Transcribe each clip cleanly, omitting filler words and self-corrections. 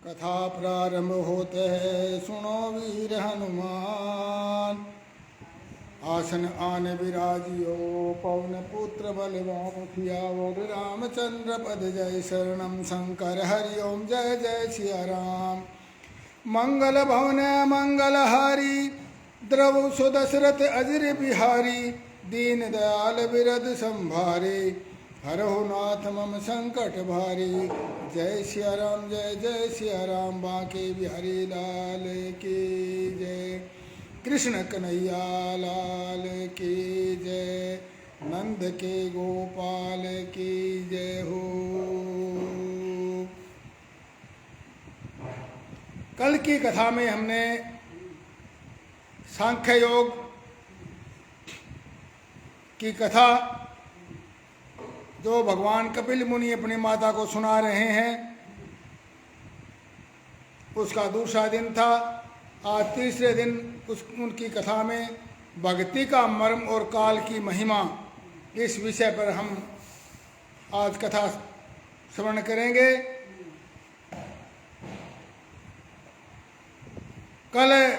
कथा प्रारंभ होते है, सुनो वीर हनुमान। आसन आन विराजियो, पवन पुत्र बलवान सियावर रामचंद्र पद जय शरणम शंकर हरि ओम जय जय सिया राम। मंगल भवन मंगल हारी, द्रव सुदशरथ अजर बिहारी। दीन दयाल बिरद संभारे, हरहु नाथ मम संकट भारी। जय सिया राम जय जय सिया राम, बांके बिहारी लाल की जय। कृष्ण कन्हैया लाल की जय, नंद के गोपाल की जय हो। कल की कथा में हमने सांख्य योग की कथा जो भगवान कपिल मुनि अपनी माता को सुना रहे हैं उसका दूसरा दिन था। आज तीसरे दिन उनकी कथा में भक्ति का मर्म और काल की महिमा, इस विषय पर हम आज कथा श्रवण करेंगे। कल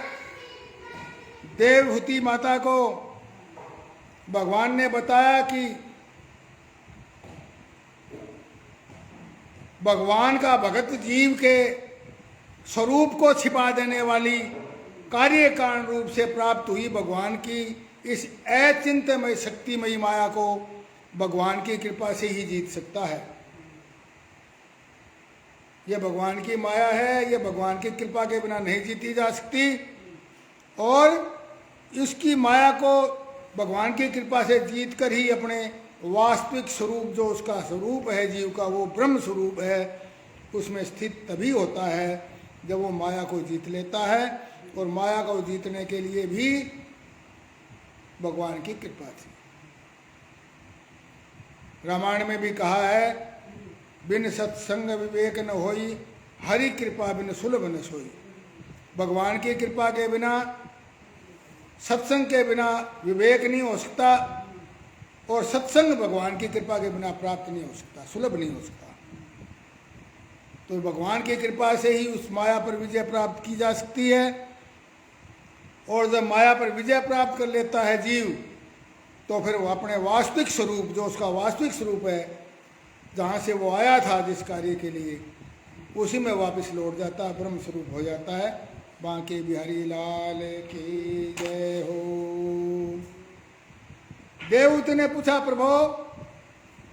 देवहूति माता को भगवान ने बताया कि भगवान का भगत जीव के स्वरूप को छिपा देने वाली कार्य कारण रूप से प्राप्त हुई भगवान की इस अचिंत्यमय शक्तिमयी माया को भगवान की कृपा से ही जीत सकता है। यह भगवान की माया है, यह भगवान की कृपा के बिना नहीं जीती जा सकती। और इसकी माया को भगवान की कृपा से जीत कर ही अपने वास्तविक स्वरूप, जो उसका स्वरूप है जीव का, वो ब्रह्म स्वरूप है, उसमें स्थित तभी होता है जब वो माया को जीत लेता है। और माया को जीतने के लिए भी भगवान की कृपा थी। रामायण में भी कहा है, बिन सत्संग विवेक न होई, हरि कृपा बिन सुलभ न सोई। भगवान की कृपा के बिना, सत्संग के बिना विवेक नहीं हो सकता, और सत्संग भगवान की कृपा के बिना प्राप्त नहीं हो सकता, सुलभ नहीं हो सकता। तो भगवान की कृपा से ही उस माया पर विजय प्राप्त की जा सकती है। और जब माया पर विजय प्राप्त कर लेता है जीव, तो फिर वो अपने वास्तविक स्वरूप, जो उसका वास्तविक स्वरूप है, जहाँ से वो आया था जिस कार्य के लिए, उसी में वापस लौट जाता है, ब्रह्म स्वरूप हो जाता है। बांके बिहारी लाल की जय हो। देवदूत ने पूछा, प्रभु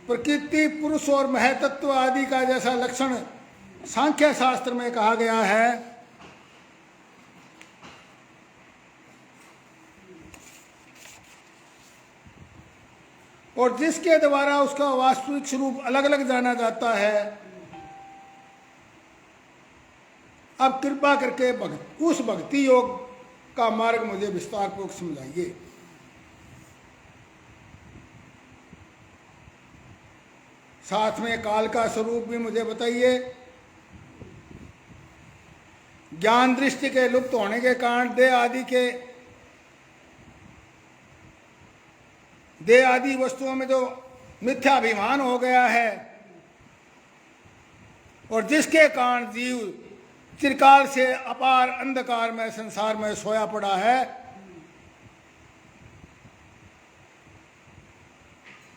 प्रकृति, पुरुष और महतत्व आदि का जैसा लक्षण सांख्य शास्त्र में कहा गया है, और जिसके द्वारा उसका वास्तविक स्वरूप अलग अलग जाना जाता है, अब कृपा करके उस भक्ति योग का मार्ग मुझे विस्तार पूर्वक समझाइए। साथ में काल का स्वरूप भी मुझे बताइए। ज्ञान दृष्टि के लुप्त होने के कारण देह आदि वस्तुओं में जो मिथ्याभिमान हो गया है, और जिसके कारण जीव चिरकाल से अपार अंधकार में संसार में सोया पड़ा है,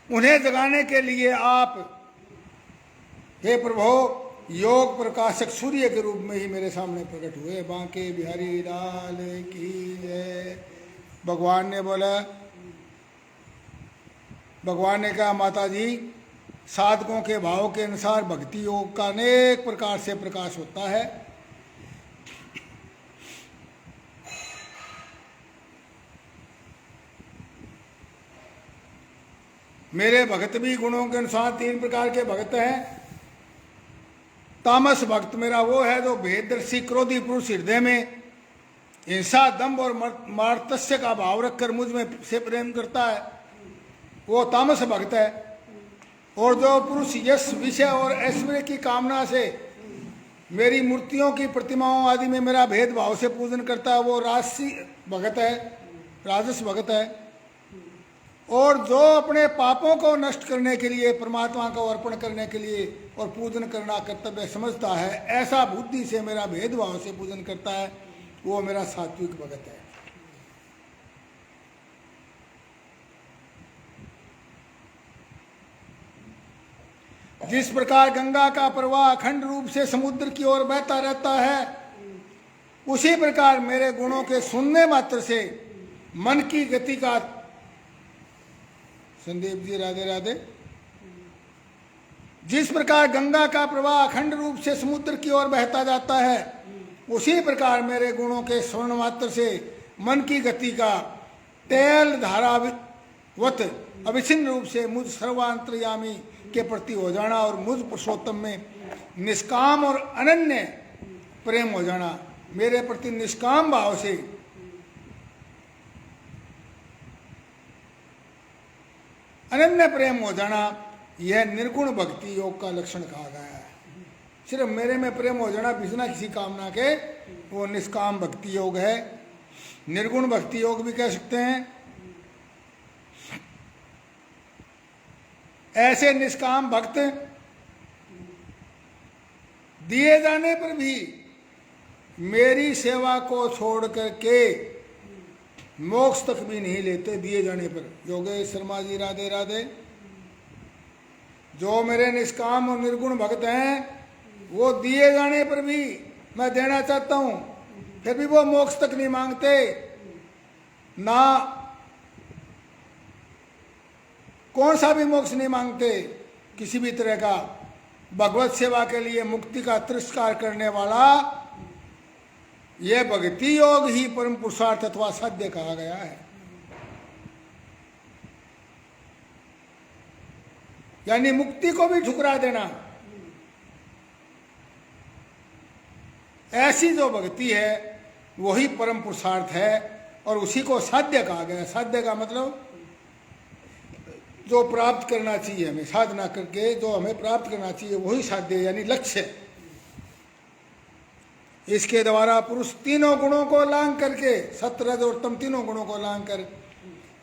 उन्हें जगाने के लिए आप हे प्रभु योग प्रकाशक सूर्य के रूप में ही मेरे सामने प्रकट हुए। बांके बिहारी लाल की जय। भगवान ने बोला, भगवान ने कहा, माता जी, साधकों के भाव के अनुसार भक्ति योग का अनेक प्रकार से प्रकाश होता है। मेरे भक्त भी गुणों के अनुसार 3 प्रकार के भक्त हैं। तामस भक्त मेरा वो है जो भेददर्शी क्रोधी पुरुष हृदय में हिंसा, दंभ और मार्तस्य का भाव रखकर मुझ में से प्रेम करता है, वो तामस भक्त है। और जो पुरुष यश, विषय और ऐश्वर्य की कामना से मेरी मूर्तियों की प्रतिमाओं आदि में मेरा भेदभाव से पूजन करता है, वो राजसी भक्त है, राजस भक्त है। और जो अपने पापों को नष्ट करने के लिए, परमात्मा को अर्पण करने के लिए और पूजन करना कर्तव्य समझता है, ऐसा बुद्धि से मेरा भेदभाव से पूजन करता है, वो मेरा सात्विक भक्त है। जिस प्रकार गंगा का प्रवाह अखंड रूप से समुद्र की ओर बहता रहता है, उसी प्रकार मेरे गुणों के सुनने मात्र से मन की गति का, संदीप जी राधे राधे, जिस प्रकार गंगा का प्रवाह अखंड रूप से समुद्र की ओर बहता जाता है, उसी प्रकार मेरे गुणों के स्वर्ण मात्र से मन की गति का तेल धारावत अविच्छिन्न रूप से मुझ सर्वांतर्यामी के प्रति हो जाना और मुझ पुरुषोत्तम में निष्काम और अनन्य प्रेम हो जाना, मेरे प्रति निष्काम भाव से अनन्य प्रेम हो जाना, यह निर्गुण भक्ति योग का लक्षण कहा गया है। सिर्फ मेरे में प्रेम हो जाना बिना किसी कामना के, वो निष्काम भक्ति योग है। निर्गुण भक्ति योग भी कह सकते हैं। ऐसे निष्काम भक्त दिए जाने पर भी मेरी सेवा को छोड़ करके मोक्ष तक भी नहीं लेते, दिए जाने पर। योगेश शर्मा जी राधे राधे। जो मेरे निष्काम और निर्गुण भक्त हैं, वो दिए जाने पर भी मैं देना चाहता हूं, फिर भी वो मोक्ष तक नहीं मांगते, ना कौन सा भी मोक्ष नहीं मांगते किसी भी तरह का। भगवत सेवा के लिए मुक्ति का तिरस्कार करने वाला, यह भक्ति योग ही परम पुरुषार्थ अथवा साध्य कहा गया है। यानी मुक्ति को भी ठुकरा देना, ऐसी जो भक्ति है वही परम पुरुषार्थ है, और उसी को साध्य कहा गया। साध्य का मतलब जो प्राप्त करना चाहिए हमें, साधना करके जो हमें प्राप्त करना चाहिए वही साध्य, यानी लक्ष्य। इसके द्वारा पुरुष तीनों गुणों को लांग करके, सत्व रज और तम तीनों गुणों को लांग कर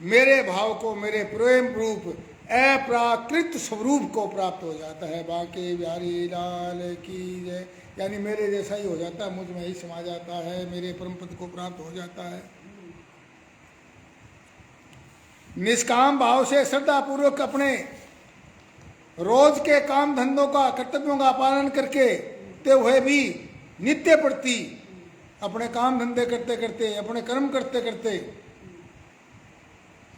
मेरे भाव को, मेरे प्रेम रूप अप्राकृत स्वरूप को प्राप्त हो जाता है। बांके बिहारी लाल की जय। यानी मेरे जैसा ही हो जाता है, मुझ में ही समा जाता है, मेरे परम पद को प्राप्त हो जाता है। निष्काम भाव से श्रद्धा पूर्वक अपने रोज के काम धंधों का, कर्तव्यों का पालन करके ते हुए भी नित्य प्रति अपने काम धंधे करते करते, अपने कर्म करते करते,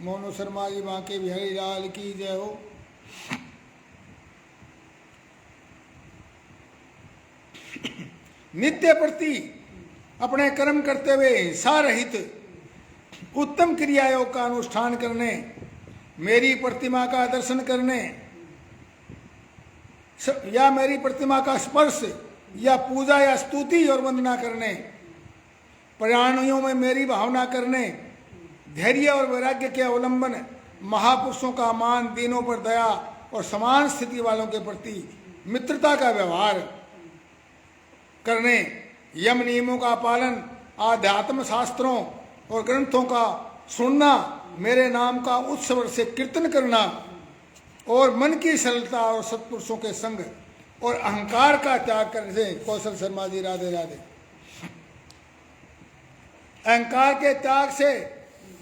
मोनू शर्मा जी बांके बिहारी लाल की जय हो। नित्य प्रति अपने कर्म करते हुए हिंसा रहित उत्तम क्रियायोग का अनुष्ठान करने, मेरी प्रतिमा का दर्शन करने या मेरी प्रतिमा का स्पर्श या पूजा या स्तुति और वंदना करने, प्राणियों में मेरी भावना करने, धैर्य और वैराग्य के अवलंबन, महापुरुषों का मान, दीनों पर दया और समान स्थिति वालों के प्रति मित्रता का व्यवहार करने, यम नियमों का पालन, आध्यात्म शास्त्रों और ग्रंथों का सुनना, मेरे नाम का उत्सव से कीर्तन करना और मन की सरलता और सत्पुरुषों के संग और अहंकार का त्याग करने से। कौशल शर्मा जी राधे राधे। अहंकार के त्याग से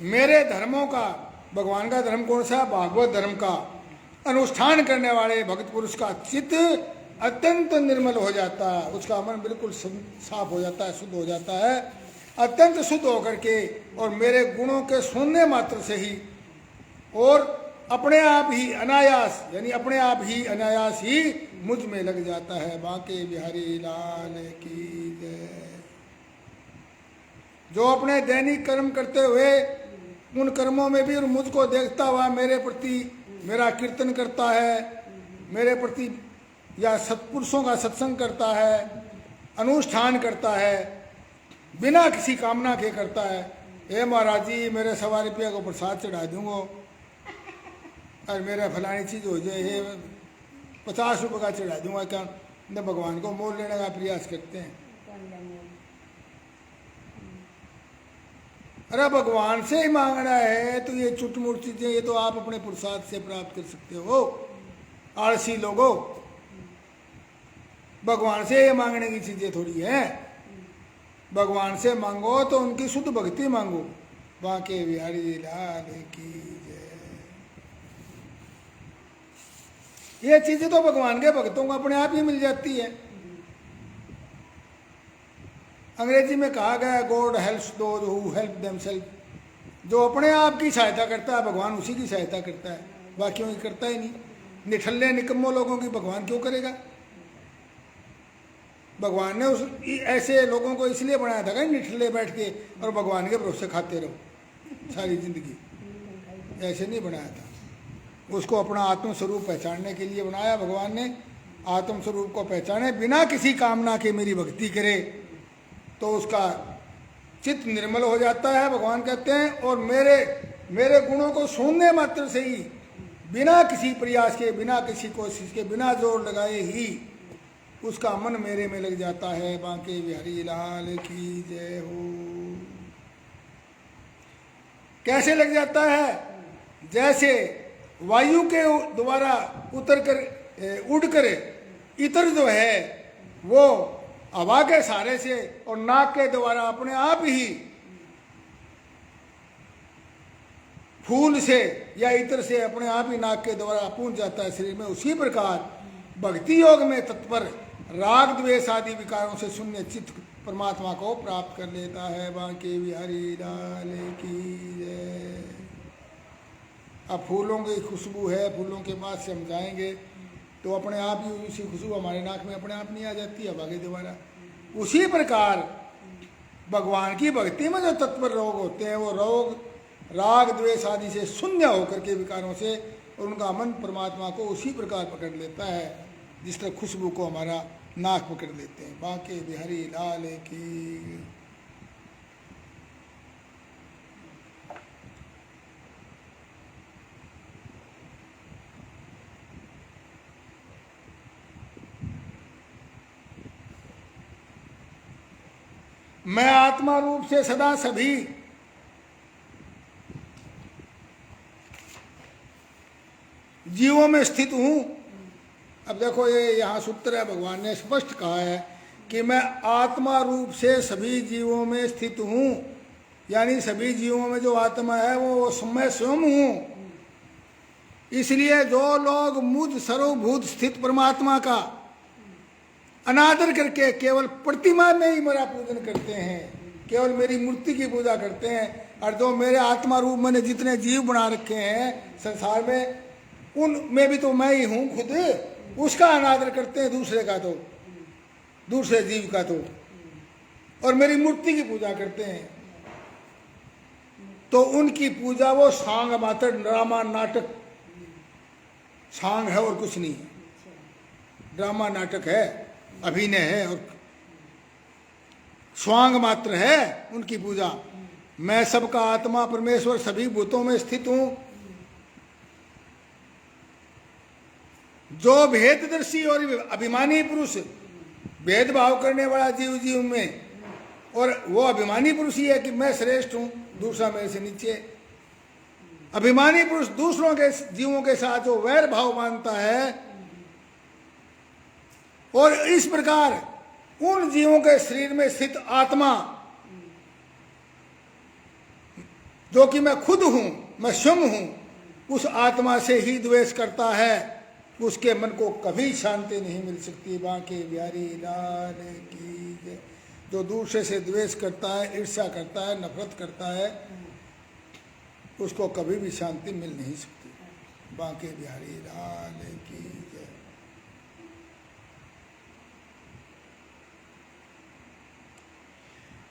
मेरे धर्मों का, भगवान का धर्म कौन सा, भागवत धर्म का अनुष्ठान करने वाले भक्त पुरुष का चित्त अत्यंत निर्मल हो जाता है, उसका मन बिल्कुल साफ हो जाता है, शुद्ध हो जाता है। अत्यंत शुद्ध होकर के और मेरे गुणों के सुनने मात्र से ही और अपने आप ही अनायास, यानी अपने आप ही अनायास ही मुझ में लग जाता है। बांके बिहारी लाल की जय। जो अपने दैनिक कर्म करते हुए उन कर्मों में भी मुझको देखता हुआ मेरे प्रति मेरा कीर्तन करता है, मेरे प्रति या सत्पुरुषों का सत्संग करता है, अनुष्ठान करता है, बिना किसी कामना के करता है। हे महाराज जी मेरे 1.25 रुपया को प्रसाद चढ़ा दूंगा और मेरा फलानी चीज़ हो जाए, हे 50 रुपये का चढ़ा दूंगा, क्या न भगवान को मोल लेने का प्रयास करते हैं। अरे भगवान से ही मांगना है तो ये चुटमुट चीजें ये तो आप अपने पुरुषार्थ से प्राप्त कर सकते हो। आलसी लोगों, भगवान से ये मांगने की चीजें थोड़ी है। भगवान से मांगो तो उनकी शुद्ध भक्ति मांगो। बांके बिहारी लाल की जय। ये चीजें तो भगवान के भक्तों को अपने आप ही मिल जाती है। अंग्रेजी में कहा गया God helps those who help themselves. जो अपने आप की सहायता करता है भगवान उसी की सहायता करता है, बाकियों की करता ही नहीं। निठल्ले निकम्मों लोगों की भगवान क्यों करेगा? भगवान ने उस ऐसे लोगों को इसलिए बनाया था कि निठल्ले बैठ के और भगवान के भरोसे खाते रहो सारी जिंदगी, ऐसे नहीं बनाया था। उसको अपना आत्म स्वरूप पहचानने के लिए बनाया भगवान ने। आत्म स्वरूप को पहचाने, बिना किसी कामना के मेरी भक्ति करे तो उसका चित्त निर्मल हो जाता है, भगवान कहते हैं। और मेरे गुणों को सुनने मात्र से ही, बिना किसी प्रयास के, बिना किसी कोशिश के, बिना जोर लगाए ही उसका मन मेरे में लग जाता है। बांके बिहारी लाल की जय हो। कैसे लग जाता है? जैसे वायु के द्वारा उतर कर उड़कर इतर जो है वो हवा के सहारे से और नाक के द्वारा अपने आप ही फूल से या इतर से अपने आप ही नाक के द्वारा पहुंच जाता है शरीर में। उसी प्रकार भक्ति योग में तत्पर राग द्वेष आदि विकारों से शून्य चित्त परमात्मा को प्राप्त कर लेता है। बांके बिहारी लाल की जय। अब फूलों की खुशबू है, फूलों के पास से हम जाएंगे तो अपने आप ही उसी खुशबू हमारे नाक में अपने आप नहीं आ जाती है भागे द्वारा। उसी प्रकार भगवान की भक्ति में जो तत्पर रोग होते हैं वो रोग राग द्वेष आदि से शून्य होकर के विकारों से, और उनका मन परमात्मा को उसी प्रकार पकड़ लेता है जिस तरह खुशबू को हमारा नाक पकड़ लेते हैं। बांके बिहारी लाल की। मैं आत्मा रूप से सदा सभी जीवों में स्थित हूं। अब देखो ये यहाँ सूत्र है, भगवान ने स्पष्ट कहा है कि मैं आत्मा रूप से सभी जीवों में स्थित हूं, यानी सभी जीवों में जो आत्मा है वो मैं स्वयं हूं। इसलिए जो लोग मुझ सर्वभूत स्थित परमात्मा का अनादर करके केवल प्रतिमा में ही मेरा पूजन करते हैं, केवल मेरी मूर्ति की पूजा करते हैं, और जो मेरे आत्मा रूप मैंने जितने जीव बना रखे हैं संसार में, उनमें भी तो मैं ही हूं खुद, उसका अनादर करते हैं, दूसरे का तो, दूसरे जीव का तो, और मेरी मूर्ति की पूजा करते हैं, तो उनकी पूजा वो सांग मात्र ड्रामा नाटक, सांग है और कुछ नहीं है, ड्रामा नाटक है, अभिनय है और स्वांग मात्र है उनकी पूजा। मैं सबका आत्मा परमेश्वर सभी भूतों में स्थित हूं। जो भेददर्शी और अभिमानी पुरुष, भेदभाव करने वाला जीव जीव में, और वो अभिमानी पुरुष ही है कि मैं श्रेष्ठ हूं, दूसरा मेरे से नीचे। अभिमानी पुरुष दूसरों के जीवों के साथ जो वैर भाव मानता है, और इस प्रकार उन जीवों के शरीर में स्थित आत्मा जो कि मैं खुद हूं, मैं स्वयं हूं, उस आत्मा से ही द्वेष करता है, उसके मन को कभी शांति नहीं मिल सकती। बांके बिहारी लाल की जय। जो दूसरे से द्वेष करता है, ईर्ष्या करता है, नफरत करता है, उसको कभी भी शांति मिल नहीं सकती। बांके बिहारी लाल की जय।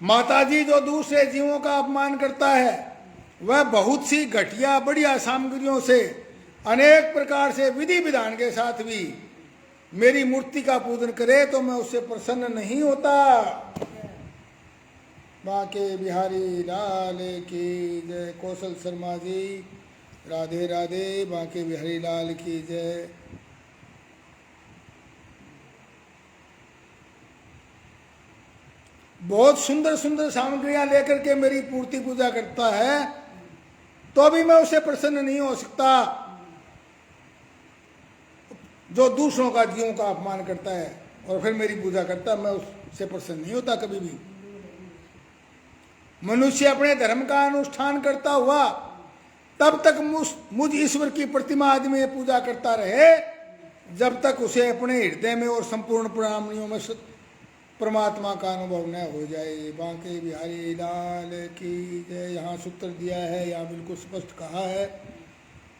माताजी जो दूसरे जीवों का अपमान करता है, वह बहुत सी घटिया बढ़िया सामग्रियों से, अनेक प्रकार से विधि विधान के साथ भी मेरी मूर्ति का पूजन करे तो मैं उससे प्रसन्न नहीं होता। बांके बिहारी लाल की जय। कौशल शर्मा जी राधे राधे। बांके बिहारी लाल की जय। बहुत सुंदर सुंदर सामग्रियां लेकर के मेरी पूर्ति पूजा करता है तो भी मैं उससे प्रसन्न नहीं हो सकता। जो दूसरों का जीवों का अपमान करता है और फिर मेरी पूजा करता है, मैं उससे प्रसन्न नहीं होता कभी भी। मनुष्य अपने धर्म का अनुष्ठान करता हुआ तब तक मुझ ईश्वर की प्रतिमा आदि में पूजा करता रहे जब तक उसे अपने हृदय में और संपूर्ण प्राणियों में परमात्मा का अनुभव न हो जाए। बांके बिहारी लाल की जय। यहाँ सूत्र दिया है, यहाँ बिल्कुल स्पष्ट कहा है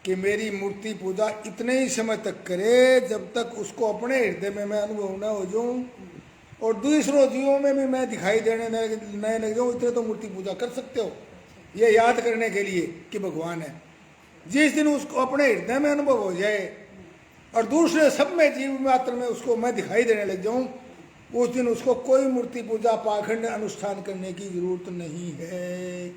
कि मेरी मूर्ति पूजा इतने ही समय तक करे जब तक उसको अपने हृदय में मैं अनुभव न हो जाऊं और दूसरों जीवों में भी मैं दिखाई देने नए लग जाऊं। इतने तो मूर्ति पूजा कर सकते हो, ये याद करने के लिए कि भगवान है। जिस दिन उसको अपने हृदय में अनुभव हो जाए और दूसरे सब में जीव मात्र में उसको मैं दिखाई देने लग जाऊं, उस दिन उसको कोई मूर्ति पूजा पाखंड अनुष्ठान करने की जरूरत नहीं है।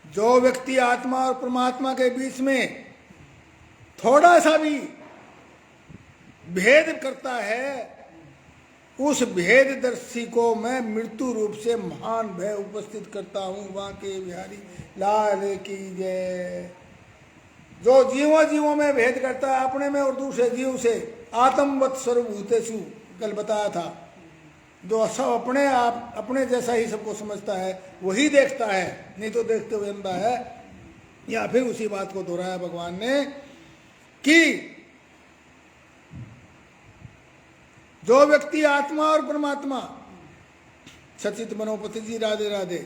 जो व्यक्ति आत्मा और परमात्मा के बीच में थोड़ा सा भी भेद करता है, उस भेददर्शी को मैं मृत्यु रूप से महान भय उपस्थित करता हूं। बांके बिहारी लाल की जय। जो जीवों जीवों में भेद करता है अपने में और दूसरे जीव से, आत्मवत् सर्वभूतेषु कल बताया था, जो सब अपने आप अपने जैसा ही सबको समझता है वही देखता है, नहीं तो देखते हुए अंधा है। या फिर उसी बात को दोहराया भगवान ने कि जो व्यक्ति आत्मा और परमात्मा, सचित मनोपति जी राधे राधे,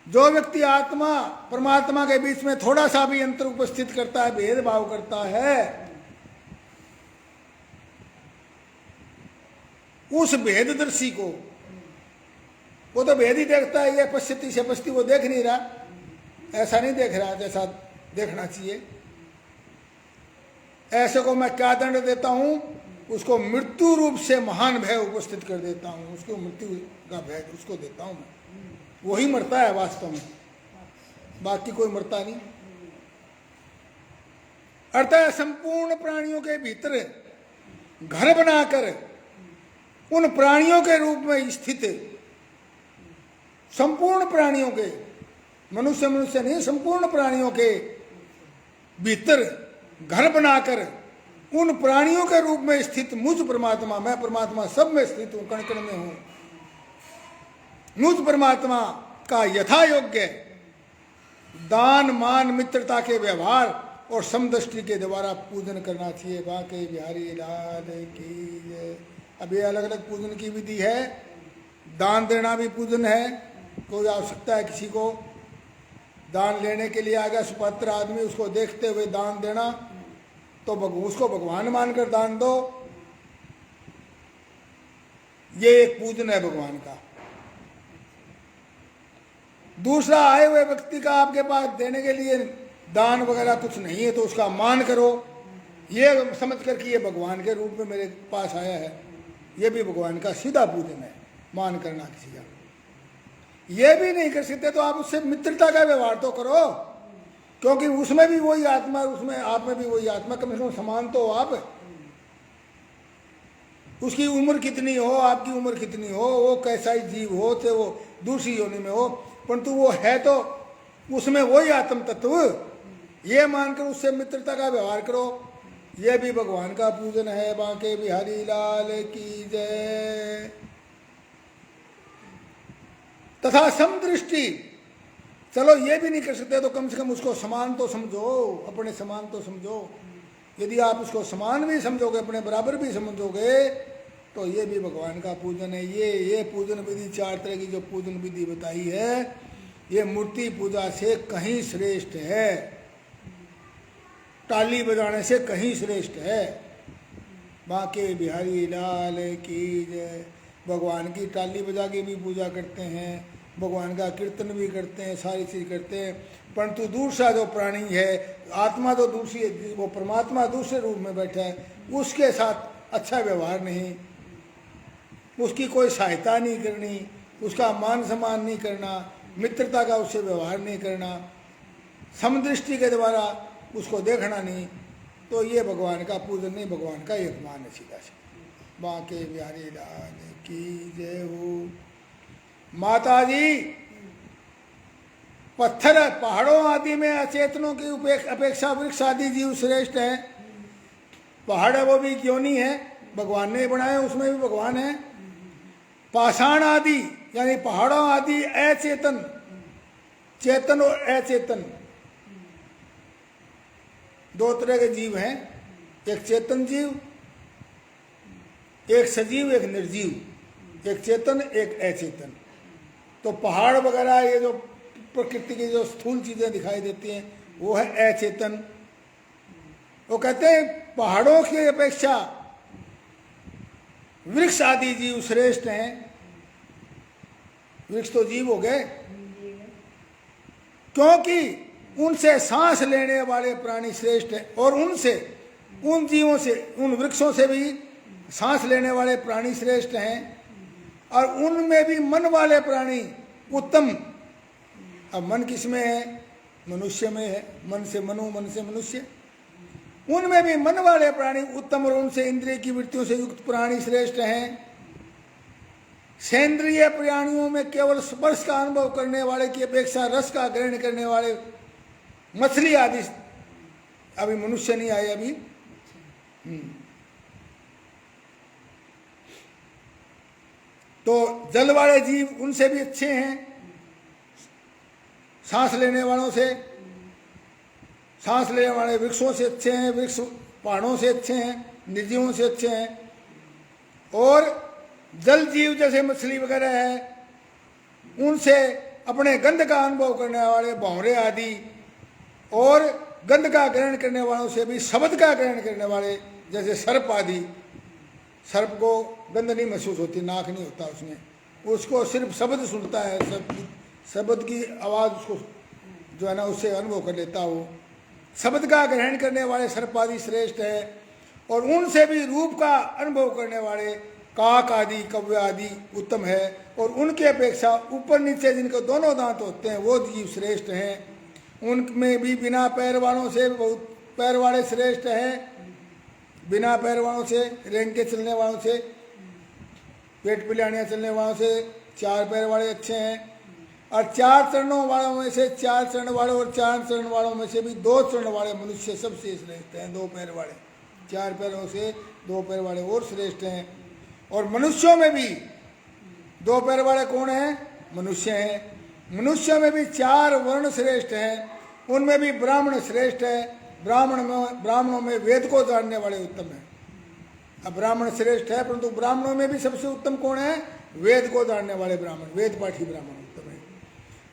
जो व्यक्ति आत्मा परमात्मा के बीच में थोड़ा सा भी अंतर उपस्थित करता है, भेदभाव करता है, उस भेददर्शी को, वो तो भेद ही देखता है, ये पश्चिती से पश्चिती वो देख नहीं रहा, ऐसा नहीं देख रहा जैसा देखना चाहिए। ऐसे को मैं क्या दंड देता हूं? उसको मृत्यु रूप से महान भय उपस्थित कर देता हूं, उसको मृत्यु का भय उसको देता हूं मैं। वही मरता है वास्तव में, बाकी कोई मरता नहीं। अर्थात संपूर्ण प्राणियों के भीतर घर बनाकर उन प्राणियों के रूप में स्थित, संपूर्ण प्राणियों के, मनुष्य मनुष्य नहीं, संपूर्ण प्राणियों के भीतर घर बनाकर उन प्राणियों के रूप में स्थित मुझ परमात्मा, मैं परमात्मा सब में स्थित हूं, कण कण में हूं, मुझ परमात्मा का यथा योग्य दान मान मित्रता के व्यवहार और समदृष्टि के द्वारा पूजन करना चाहिए। बांके बिहारी लाल की जय। अब ये अलग अलग पूजन की विधि है। दान देना भी पूजन है। कोई आवश्यकता है किसी को, दान लेने के लिए आ गया सुपात्र आदमी, उसको देखते हुए दान देना, तो उसको भगवान मानकर दान दो, ये एक पूजन है भगवान का। दूसरा, आए हुए व्यक्ति का आपके पास देने के लिए दान वगैरह कुछ नहीं है तो उसका मान करो, ये समझ कर कि ये भगवान के रूप में मेरे पास आया है, ये भी भगवान का सीधा पूजन है, मान करना किसी का। ये भी नहीं कर सकते तो आप उससे मित्रता का व्यवहार तो करो, क्योंकि उसमें भी वही आत्मा, उसमें आप में भी वही आत्मा, कम से कम समान तो हो आप। उसकी उम्र कितनी हो, आपकी उम्र कितनी हो, वो कैसा ही जीव हो, चाहे वो दूसरी योनि में हो, परंतु वो है तो उसमें वही आत्म तत्व, ये मानकर उससे मित्रता का व्यवहार करो, ये भी भगवान का पूजन है। बांके बिहारी लाल की जय। तथा समदृष्टि, चलो ये भी नहीं कर सकते तो कम से कम उसको समान तो समझो, अपने समान तो समझो। यदि आप उसको समान भी समझोगे, अपने बराबर भी समझोगे, तो ये भी भगवान का पूजन है। ये पूजन विधि, 4 तरह की जो पूजन विधि बताई है, ये मूर्ति पूजा से कहीं श्रेष्ठ है, ताली बजाने से कहीं श्रेष्ठ है। बांके बिहारी लाल की जय। भगवान की ताली बजा के भी पूजा करते हैं, भगवान का कीर्तन भी करते हैं, सारी चीज करते हैं, परंतु दूसरा जो प्राणी है, आत्मा तो दूसरी, वो परमात्मा दूसरे रूप में बैठा है, उसके साथ अच्छा व्यवहार नहीं, उसकी कोई सहायता नहीं करनी, उसका मान सम्मान नहीं करना, मित्रता का उससे व्यवहार नहीं करना, समदृष्टि के द्वारा उसको देखना नहीं, तो ये भगवान का पूजन नहीं, भगवान का एक मान है सीधा से। बांके बिहारी लाल की जय हो। माता जी, पत्थर पहाड़ों आदि में अचेतनों की अपेक्षा वृक्ष आदि जीव श्रेष्ठ है। पहाड़ है वो भी योनि है, भगवान ने बनाए, उसमें भी भगवान है। पाषाण आदि यानी पहाड़ों आदि अचेतन, चेतन और अचेतन, 2 तरह के जीव हैं, एक चेतन जीव, एक सजीव, एक निर्जीव, एक चेतन एक अचेतन। तो पहाड़ वगैरह ये जो प्रकृति की जो स्थूल चीजें दिखाई देती हैं वो है अचेतन। वो कहते हैं पहाड़ों की अपेक्षा वृक्ष आदि जीव श्रेष्ठ हैं। वृक्ष तो जीव हो गए, क्योंकि उनसे सांस लेने वाले प्राणी श्रेष्ठ हैं, और उनसे, उन जीवों से, उन वृक्षों से भी सांस लेने वाले प्राणी श्रेष्ठ हैं, और उनमें भी मन वाले प्राणी उत्तम। अब मन किसमें है? मनुष्य में है। मन से मनु, मन से मनुष्य। उनमें भी मन वाले प्राणी उत्तम, और उनसे इंद्रिय की वृत्तियों से युक्त प्राणी श्रेष्ठ हैं। सेंद्रिय प्राणियों में केवल स्पर्श का अनुभव करने वाले की अपेक्षा रस का ग्रहण करने वाले मछली आदि, अभी मनुष्य नहीं आए अभी, तो जल वाले जीव उनसे भी अच्छे हैं, सांस लेने वालों से, सांस लेने वाले वृक्षों से अच्छे हैं, वृक्ष पहाड़ों से अच्छे हैं, निर्जीवों से अच्छे हैं। और जल जीव जैसे मछली वगैरह है, उनसे अपने गंध का अनुभव करने वाले भौरे आदि, और गंध का ग्रहण करने वालों से भी शब्द का ग्रहण करने वाले जैसे सर्प आदि। सर्प को गंध नहीं महसूस होती, नाक नहीं होता उसमें, उसको सिर्फ शब्द सुनता है, शब्द की आवाज़ उसको जो है ना उससे अनुभव कर लेता हो। शब्द का ग्रहण करने वाले सर्प आदि श्रेष्ठ है, और उनसे भी रूप का अनुभव करने वाले काक आदि, कव्य आदि उत्तम है, और उनके अपेक्षा ऊपर नीचे जिनके दोनों दांत होते हैं वो जीव श्रेष्ठ हैं। उनमें भी बिना पैर वालों से बहुत पैर वाले श्रेष्ठ हैं, बिना पैर वालों से, रेंग के चलने वालों से। पेट पिलानियाँ चलने वालों से 4 पैर वाले अच्छे हैं। और 4 चरणों वालों में से 4 चरण वाले और 4 चरण वालों में से भी 2 चरण वाले मनुष्य सबसे श्रेष्ठ हैं। 2 पैर वाले, 4 पैरों से 2 पैर वाले और श्रेष्ठ हैं। और मनुष्यों में भी 2 पैर वाले कौन हैं? मनुष्य हैं। मनुष्य में भी 4 वर्ण श्रेष्ठ हैं, उनमें भी ब्राह्मण श्रेष्ठ है। ब्राह्मणों में वेद को जानने वाले उत्तम हैं। अब ब्राह्मण श्रेष्ठ है, परंतु ब्राह्मणों में भी सबसे उत्तम कौन है? वेद को जानने वाले ब्राह्मण, वेद पाठी ब्राह्मण उत्तम है।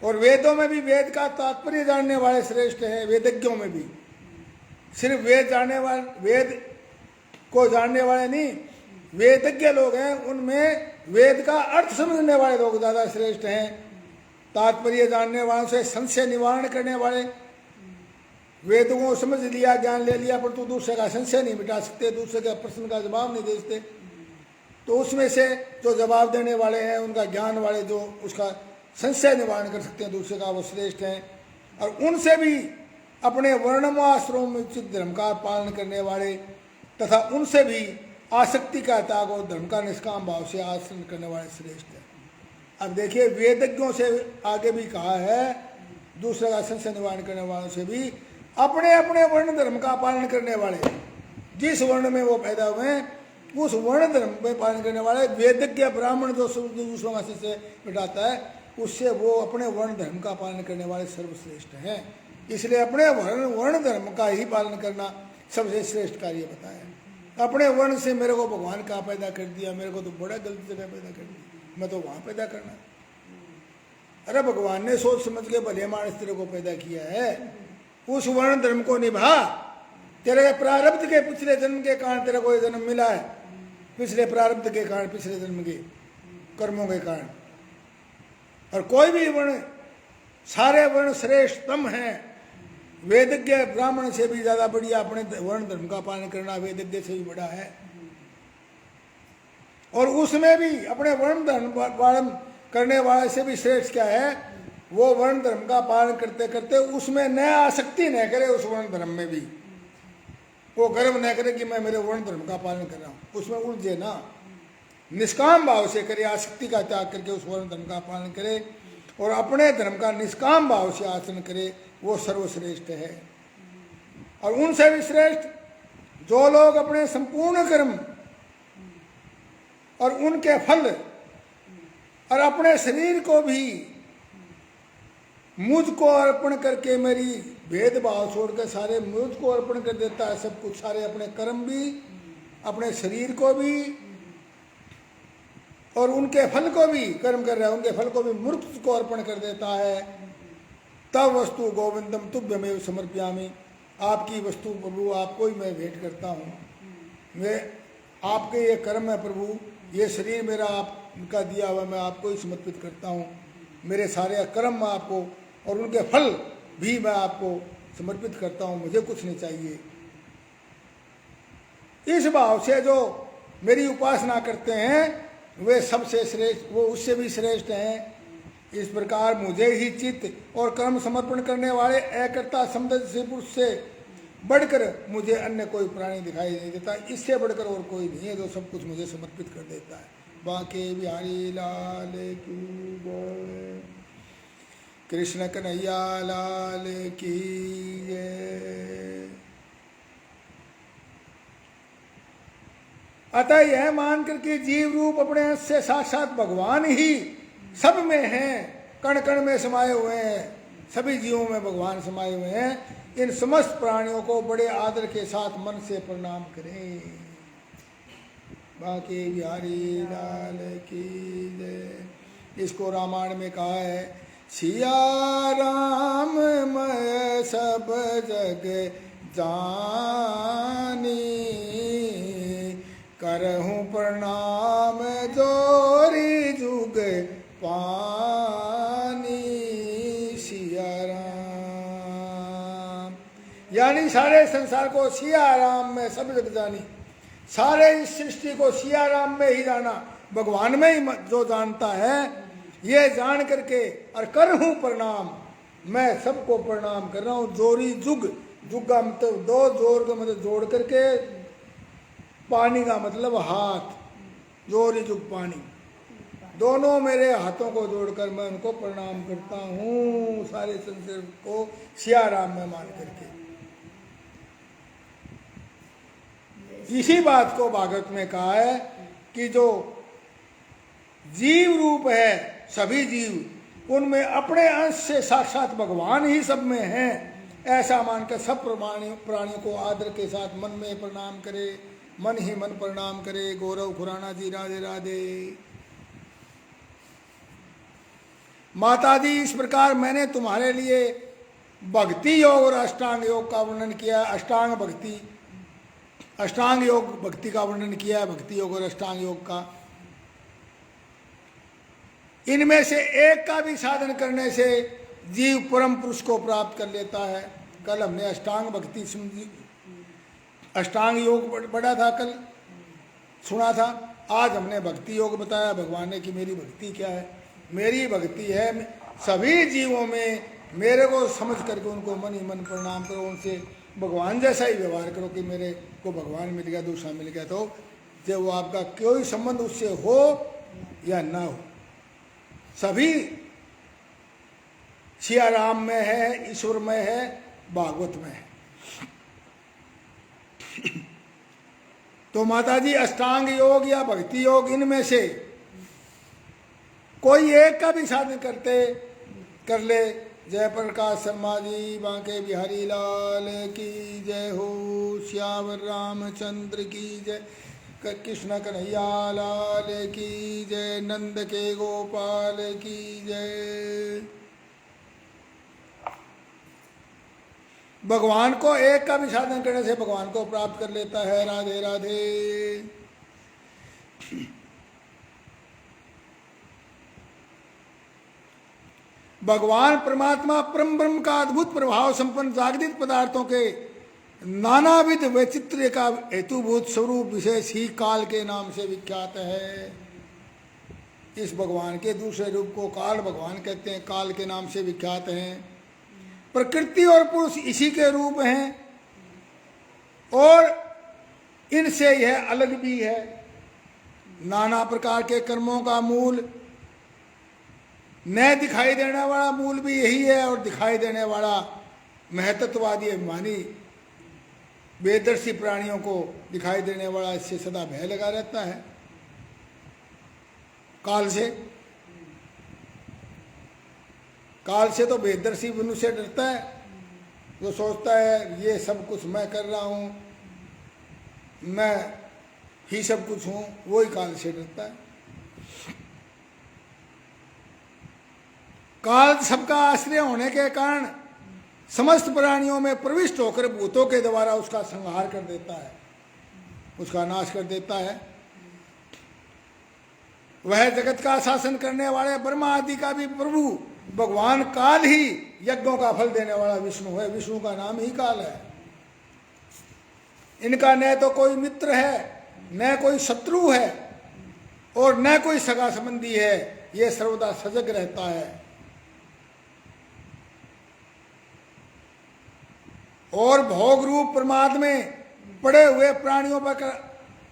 और वेदों में भी वेद का तात्पर्य जानने वाले श्रेष्ठ हैं। वेदज्ञों में भी सिर्फ वेद को जानने वाले नहीं, वेदज्ञ लोग हैं, उनमें वेद का अर्थ समझने वाले लोग ज़्यादा श्रेष्ठ हैं। तात्पर्य जानने वालों से संशय निवारण करने वाले, वेदों को समझ लिया, ज्ञान ले लिया, पर तो दूसरे का संशय नहीं मिटा सकते, दूसरे के प्रश्न का जवाब नहीं दे सकते, तो उसमें से जो जवाब देने वाले हैं, उनका ज्ञान वाले जो उसका संशय निवारण कर सकते हैं दूसरे का, वो श्रेष्ठ हैं। और उनसे भी अपने वर्णमाश्रमों में उचित धर्म का पालन करने वाले तथा उनसे भी आसक्ति का त्याग और धर्म का निष्काम भाव से आचरण करने वाले श्रेष्ठ हैं। अब देखिए, वेदज्ञों से आगे भी कहा है, दूसरे का संशय निवारण करने वालों से भी अपने अपने वर्ण धर्म का पालन करने वाले, जिस वर्ण में वो पैदा हुए हैं उस वर्ण धर्म में पालन करने वाले। वेदज्ञ ब्राह्मण जो दूसरों का संशय मिटाता है, उससे वो अपने वर्ण धर्म का पालन करने वाले सर्वश्रेष्ठ हैं। इसलिए अपने वर्ण धर्म का ही पालन करना सबसे श्रेष्ठ कार्य बताया। अपने वर्ण से मेरे को भगवान कहाँ पैदा कर दिया, मेरे को तो बड़ा गलत जगह पैदा कर दिया, मैं तो वहाँ पैदा करना। अरे भगवान ने सोच समझ के भले मानस तेरे को पैदा किया है, उस वर्ण धर्म को निभा। तेरे प्रारब्ध के पिछले जन्म के कारण तेरे को ये जन्म मिला है, पिछले प्रारब्ध के कारण, पिछले जन्म के कर्मों के कारण। और कोई भी वर्ण, सारे वर्ण श्रेष्ठतम हैं। वेदज्ञ ब्राह्मण से भी ज्यादा बढ़िया अपने वर्ण धर्म का पालन करना वेदज्ञ से भी बड़ा है। और उसमें भी अपने वर्ण धर्म पालन करने वाले से भी श्रेष्ठ क्या है? वो वर्ण धर्म का पालन करते करते उसमें न आसक्ति न करे, उस वर्ण धर्म में भी वो गर्व न करे कि मैं मेरे वर्ण धर्म का पालन कर रहा हूँ, उसमें उलझे ना, निष्काम भाव से करे, आसक्ति का त्याग करके उस वर्ण धर्म का पालन करे और अपने धर्म का निष्काम भाव से आचरण करे, वो सर्वश्रेष्ठ है। और उनसे भी श्रेष्ठ जो लोग अपने संपूर्ण कर्म और उनके फल और अपने शरीर को भी मुझको अर्पण करके, मेरी भेदभाव छोड़कर सारे मुझको अर्पण कर देता है, सब कुछ, सारे अपने कर्म भी, अपने शरीर को भी और उनके फल को भी, कर्म कर रहा है उनके फल को भी मूर्ख को अर्पण कर देता है। तब वस्तु गोविंदम तुभ्यमेव समर्पयामि, आपकी वस्तु प्रभु आपको ही मैं भेंट करता हूँ। मैं आपके ये कर्म है प्रभु, ये शरीर मेरा आपका दिया हुआ, मैं आपको ही समर्पित करता हूँ। मेरे सारे कर्म मैं आपको और उनके फल भी मैं आपको समर्पित करता हूँ, मुझे कुछ नहीं चाहिए। इस भाव से जो मेरी उपासना करते हैं वे सबसे श्रेष्ठ, वो उससे भी श्रेष्ठ हैं। इस प्रकार मुझे ही चित्त और कर्म समर्पण करने वाले एकर्ता समदर्शी पुरुष से बढ़कर मुझे अन्य कोई प्राणी दिखाई नहीं देता। इससे बढ़कर और कोई नहीं है जो सब कुछ मुझे समर्पित कर देता है। बांके बिहारी लाल की जय, कृष्ण कन्हैया लाल की जय। अतः यह मान करके जीव रूप अपने अंश से साक्षात भगवान ही सब में हैं, कण कण में समाये हुए हैं, सभी जीवों में भगवान समाये हुए हैं। इन समस्त प्राणियों को बड़े आदर के साथ मन से प्रणाम करें। बांके बिहारी लाल की जय। इसको रामायण में कहा है, सिया राम मैं सब जग जानी, करहूँ प्रणाम जोरी जुग पानी। सिया राम यानी सारे संसार को सिया राम में सब जग जानी, सारे इस सृष्टि को सिया राम में ही जाना, भगवान में ही जो जानता है, ये जान करके और करहूँ प्रणाम, मैं सबको प्रणाम कर रहा हूँ। जोरी जुग, जुग का मतलब दो, जोर का मतलब जोड़ करके, पानी का मतलब हाथ, जोरी जुग पानी, दोनों मेरे हाथों को जोड़कर मैं उनको प्रणाम करता हूँ, सारे संसार को सिया राम में मान करके। इसी बात को भागवत में कहा है कि जो जीव रूप है, सभी जीव, उनमें अपने अंश से साक्षात भगवान ही सब में हैं, ऐसा मानकर सब प्राणियों को आदर के साथ मन में प्रणाम करे, मन ही मन प्रणाम करे। गौरव खुराना जी, राधे राधे। माता जी, इस प्रकार मैंने तुम्हारे लिए भक्ति योग और अष्टांग योग का वर्णन किया। अष्टांग योग भक्ति का वर्णन किया है, भक्ति योग और अष्टांग योग का। इनमें से एक का भी साधन करने से जीव परम पुरुष को प्राप्त कर लेता है। कल हमने अष्टांग भक्ति सुनी, अष्टांग योग पढ़ा था, कल सुना था। आज हमने भक्ति योग बताया भगवान ने कि मेरी भक्ति क्या है। मेरी भक्ति है सभी जीवों में मेरे को समझ करके उनको मन ही मन प्रणाम करो, उनसे भगवान जैसा ही व्यवहार करो कि मेरे को भगवान मिल गया, दूसरा मिल गया, तो चाहे वो आपका कोई संबंध उससे हो या ना हो, सभी सिया राम में है, ईश्वर में है, भागवत में है। तो माता जी, अष्टांग योग या भक्ति योग, इनमें से कोई एक का भी साधन कर ले। जय प्रकाश शर्मा जी, बांके बिहारी लाल की जय हो, श्यावर रामचंद्र की जय, कृष्ण कन्हैया लाल की जय, नंद के गोपाल की जय। भगवान को एक का भी साधन करने से भगवान को प्राप्त कर लेता है। राधे राधे। भगवान परमात्मा परम ब्रह्म का अद्भुत प्रभाव संपन्न जागृत पदार्थों के नानाविध वैचित्र्य का हेतुभूत स्वरूप विशेष ही काल के नाम से विख्यात है। इस भगवान के दूसरे रूप को काल भगवान कहते हैं, काल के नाम से विख्यात हैं। प्रकृति और पुरुष इसी के रूप हैं और इनसे यह अलग भी है। नाना प्रकार के कर्मों का मूल, न दिखाई देने वाला मूल भी यही है, और दिखाई देने वाला महतत्ववादी अभिमानी वेदर्शी प्राणियों को दिखाई देने वाला इससे सदा भय लगा रहता है काल से। काल से तो वेदर्शी मनुष्य डरता है, जो सोचता है ये सब कुछ मैं कर रहा हूं, मैं ही सब कुछ हूं, वही काल से डरता है। काल सबका आश्रय होने के कारण समस्त प्राणियों में प्रविष्ट होकर भूतों के द्वारा उसका संहार कर देता है, उसका नाश कर देता है। वह जगत का शासन करने वाले ब्रह्मा आदि का भी प्रभु भगवान काल ही यज्ञों का फल देने वाला विष्णु है। विष्णु का नाम ही काल है। इनका न तो कोई मित्र है, न कोई शत्रु है, और न कोई सगा संबंधी है। ये सर्वदा सजग रहता है और भोग रूप प्रमाद में पड़े हुए प्राणियों पर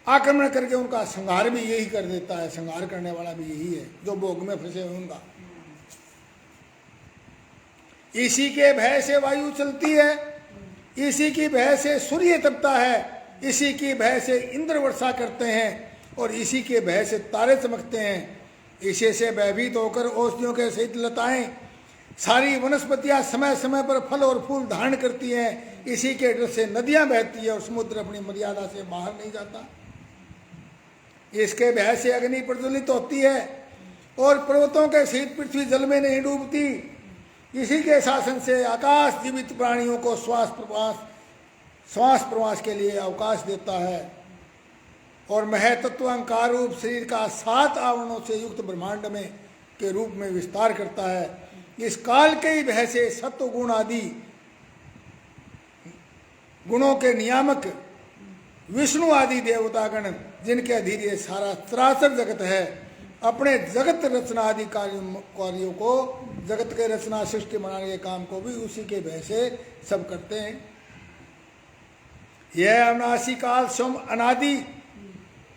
आक्रमण करके उनका संहार भी यही कर देता है। संहार करने वाला भी यही है, जो भोग में फंसे हुए उनका। इसी के भय से वायु चलती है, इसी की भय से सूर्य तपता है, इसी की भय से इंद्र वर्षा करते हैं, और इसी के भय से तारे चमकते हैं। इसी से भयभीत होकर औषधियों के सहित लताएं, सारी वनस्पतियां समय समय पर फल और फूल धारण करती हैं। इसी के डर से नदियां बहती है और समुद्र अपनी मर्यादा से बाहर नहीं जाता। इसके भय से अग्नि प्रज्वलित होती है और पर्वतों के सहित पृथ्वी जल में नहीं डूबती। इसी के शासन से आकाश जीवित प्राणियों को श्वास प्रवास के लिए अवकाश देता है और महतत्व अहंकार रूप शरीर का 7 आवरणों से युक्त ब्रह्मांड में के रूप में विस्तार करता है। इस काल के ही भय से सत्व गुण आदि गुणों के नियामक विष्णु आदि देवतागण, जिनके अधीन ये सारा चराचर जगत है, अपने जगत रचना आदि कार्यों को, जगत के रचना सृष्टि बनाने के काम को भी उसी के भय से सब करते हैं। यह अविनाशी काल स्वयं अनादि,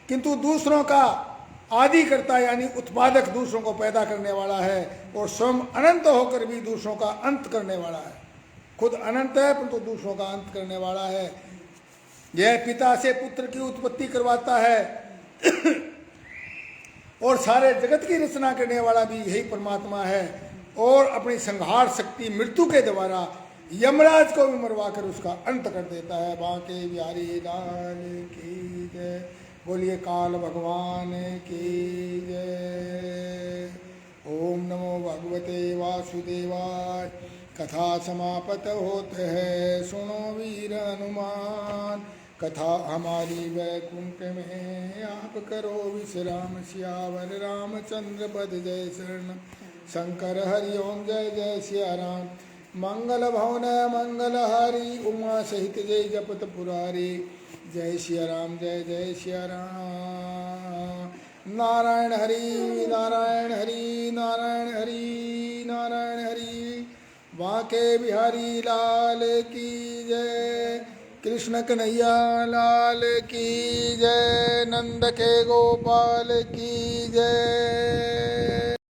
किंतु दूसरों का आदि करता यानी उत्पादक दूसरों को पैदा करने वाला है और स्वयं अनंत होकर भी दूसरों का अंत करने वाला है। खुद अनंत है परंतु दूसरों का अंत करने वाला है। यह पिता से पुत्र की उत्पत्ति करवाता है और सारे जगत की रचना करने वाला भी यही परमात्मा है और अपनी संहार शक्ति मृत्यु के द्वारा यमराज को भी मरवा कर उसका अंत कर देता है। बांके बिहारी लाल की जय। बोलिए काल भगवान की जय। ओम नमो भगवते वासुदेवाय। कथा समाप्त होते है सुनो वीर हनुमान। कथा हमारी वैकुंठ में आप करो विश्राम। सियावर रामचंद्र पद जय शरण। शंकर हरि ओम जय जय सिया राम। मंगल भवन मंगल हरि उमा सहित जय जपत पुरारी। जय सिया राम जय जय सिया राम। नारायण हरि नारायण हरि नारायण हरि नारायण हरि। बांके बिहारी लाल की जय। कृष्ण कन्हैया लाल की जय। नंद के गोपाल की जय।